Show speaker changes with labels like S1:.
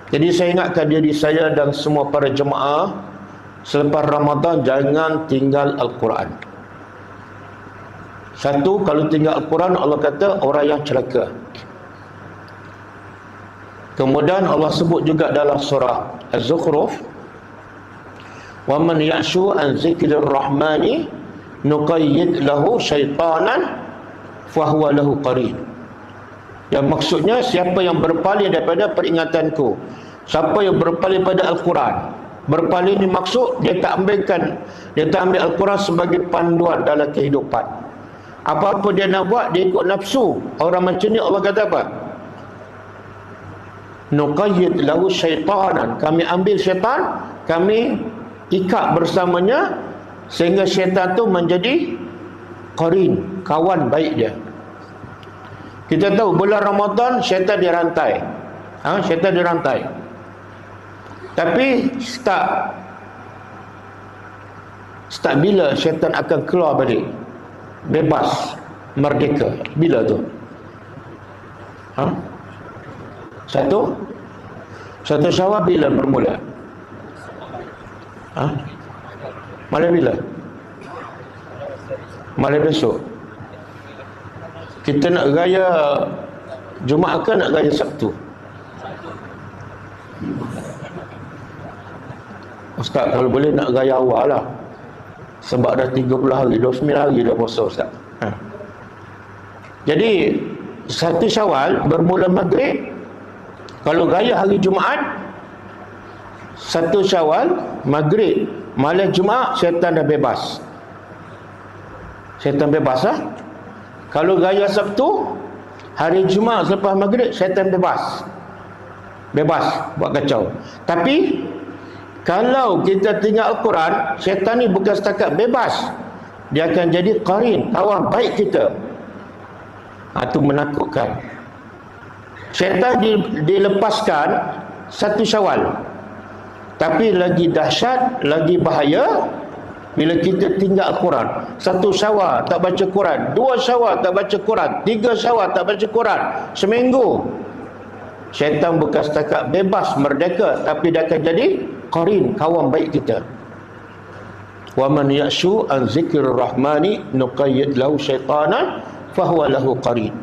S1: Jadi saya ingatkan diri saya dan semua para jemaah, selepas Ramadan jangan tinggal Al-Quran. Satu, kalau tinggal Al-Quran, Allah kata orang yang celaka. Kemudian Allah sebut juga dalam surah Az-Zukhruf, wa man ya'shu an zikrir rahmani nuqayyid lahu syaitanan fahuwa lahu qarin. Yang maksudnya, siapa yang berpaling daripada peringatanku, siapa yang berpaling pada Al-Quran. Berpaling ni maksud dia tak ambil Al-Quran sebagai panduan dalam kehidupan. Apa-apa dia nak buat, dia ikut nafsu. Orang macam ni Allah kata apa? Nuqayyid lahu syaitanan. Kami ambil syaitan, kami ikat bersamanya, sehingga syaitan tu menjadi qarin, kawan baik dia. Kita tahu bulan Ramadan syaitan dirantai. Syaitan dirantai. Tapi start bila syaitan akan keluar balik? Bebas, merdeka. Bila tu? Satu Syawal bila bermula? Malam bila? Malam besok. Kita nak raya Jumaat ke nak raya Sabtu? Ustaz, kalau boleh nak raya awal lah. Sebab dah 30 hari, 29 hari dah puasa Ustaz. Jadi 1 Syawal bermula maghrib. Kalau raya hari Jumaat, 1 Syawal maghrib, malam Jumaat syaitan dah bebas. Syaitan bebas lah. Kalau raya Sabtu, hari Jumaat selepas maghrib, syaitan bebas. Bebas buat kacau. Tapi kalau kita tinggal Al-Quran, syaitan ni bukan setakat bebas, dia akan jadi qarin, kawan baik kita. Itu menakutkan. Syaitan dilepaskan 1 Syawal. Tapi lagi dahsyat, lagi bahaya bila kita tinggal Al-Quran. 1 Syawal tak baca Quran, 2 Syawal tak baca Quran, 3 Syawal tak baca Quran, seminggu. Syaitan bukan setakat bebas, merdeka, tapi dia akan jadi qarin, kawan baik kita. Wa man ya'shu an zikrir rahmani nuqayyid lahu syaitanan fahuwa lahu qarin.